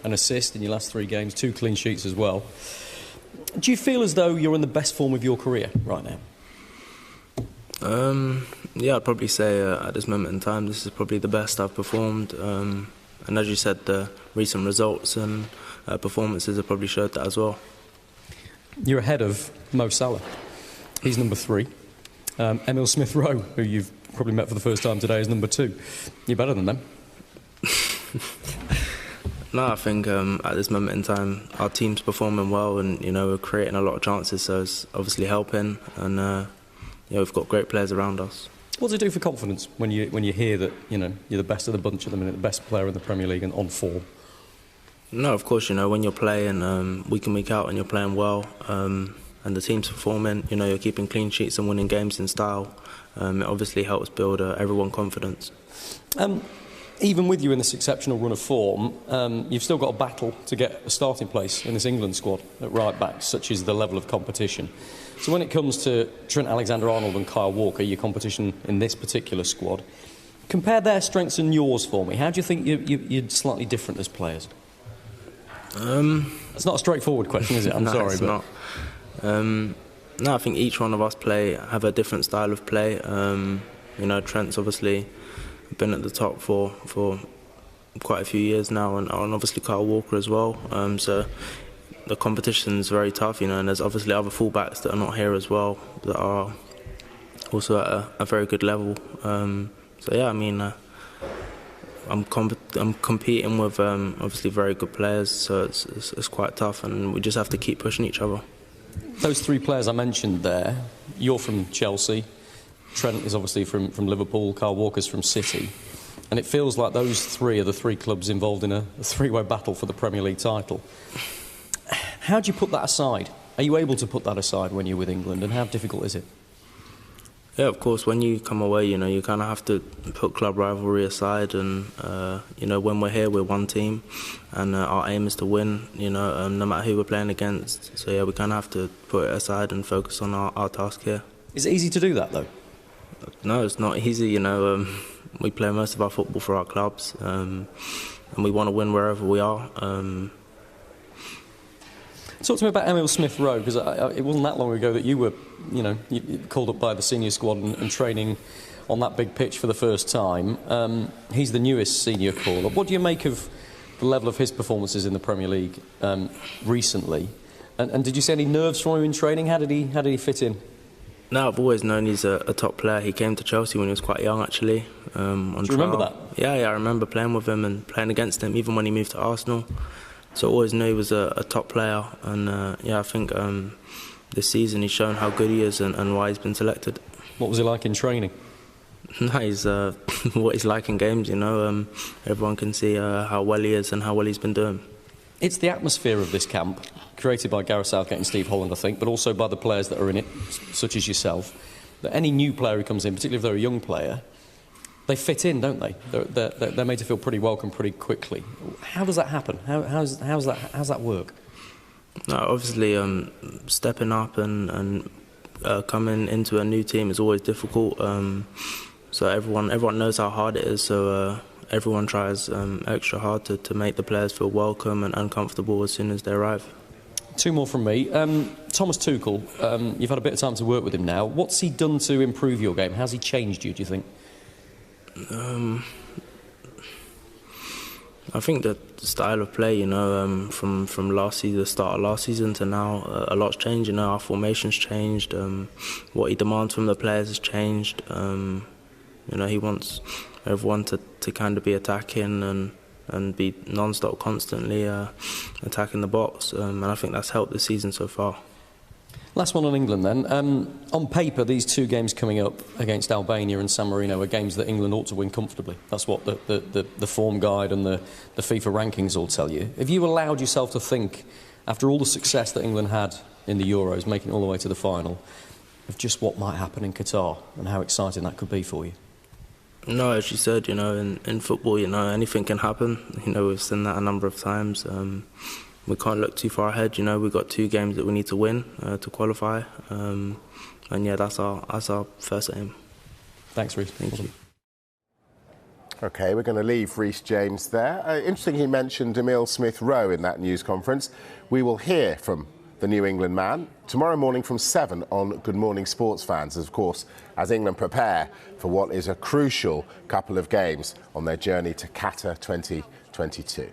an assist in your last 3 games, 2 clean sheets as well. Do you feel as though you're in the best form of your career right now? Yeah, I'd probably say at this moment in time, this is probably the best I've performed. And as you said, the recent results and performances have probably showed that as well. You're ahead of Mo Salah. He's number 3. Emile Smith-Rowe, who you've probably met for the first time today, is number 2. You're better than them. No, I think at this moment in time, our team's performing well, and we're creating a lot of chances, so it's obviously helping. And we've got great players around us. What does it do for confidence when you hear that you're the best of the bunch at the minute, the best player in the Premier League and on form? No, of course, when you're playing week in, week out, and you're playing well, and the team's performing, you're keeping clean sheets and winning games in style, it obviously helps build everyone confidence. Even with you in this exceptional run of form, you've still got a battle to get a starting place in this England squad at right back, such is the level of competition. So when it comes to Trent Alexander-Arnold and Kyle Walker, your competition in this particular squad, compare their strengths and yours for me. How do you think you're slightly different as players? It's not a straightforward question, is it? I'm sorry, it's but not. No, I think each one of us have a different style of play. Trent's obviously been at the top for quite a few years now, and obviously Kyle Walker as well. So the competition's very tough, and there's obviously other fullbacks that are not here as well that are also at a very good level. So yeah, I mean, I'm competing with obviously very good players, so it's quite tough, and we just have to keep pushing each other. Those 3 players I mentioned there, you're from Chelsea, Trent is obviously from Liverpool, Kyle Walker's from City, and it feels like those 3 are the 3 clubs involved in a 3-way battle for the Premier League title. How do you put that aside? Are you able to put that aside when you're with England, and how difficult is it? Yeah, of course, when you come away, you kind of have to put club rivalry aside, and when we're here, we're one team, and our aim is to win, no matter who we're playing against. So yeah, we kind of have to put it aside and focus on our task here. Is it easy to do that, though? No, it's not easy, we play most of our football for our clubs, and we want to win wherever we are. Talk to me about Emile Smith-Rowe, because it wasn't that long ago that you were, you called up by the senior squad and training on that big pitch for the first time. He's the newest senior call-up. What do you make of the level of his performances in the Premier League recently? And did you see any nerves from him in training? How did he fit in? No, I've always known he's a top player. He came to Chelsea when he was quite young, actually. Do you remember that? Yeah, I remember playing with him and playing against him, even when he moved to Arsenal. So I always knew he was a top player, and I think this season he's shown how good he is and why he's been selected. What was he like in training? No, he's what he's like in games, everyone can see how well he is and how well he's been doing. It's the atmosphere of this camp, created by Gareth Southgate and Steve Holland, I think, but also by the players that are in it, such as yourself, that any new player who comes in, particularly if they're a young player, they fit in, don't they? They're made to feel pretty welcome pretty quickly. How does that happen? How's that work? No, obviously, stepping up and coming into a new team is always difficult. So everyone knows how hard it is. So everyone tries extra hard to make the players feel welcome and comfortable as soon as they arrive. 2 more from me. Thomas Tuchel, you've had a bit of time to work with him now. What's he done to improve your game? How's he changed you, do you think? I think the style of play, from last season, the start of last season to now, a lot's changed. Our formation's changed. What he demands from the players has changed. He wants everyone to kind of be attacking and be non-stop, constantly attacking the box. And I think that's helped this season so far. Last one on England then. On paper, these 2 games coming up against Albania and San Marino are games that England ought to win comfortably. That's what the form guide and the FIFA rankings all tell you. Have you allowed yourself to think, after all the success that England had in the Euros, making it all the way to the final, of just what might happen in Qatar and how exciting that could be for you? No, as you said, in football, anything can happen. We've seen that a number of times. We can't look too far ahead. We've got 2 games that we need to win to qualify, and yeah, that's our first aim. Thanks, Reece. Thank you. OK, we're going to leave Reece James there. Interesting he mentioned Emile Smith-Rowe in that news conference. We will hear from the New England man tomorrow morning from 7 on Good Morning Sports Fans, of course, as England prepare for what is a crucial couple of games on their journey to Qatar 2022.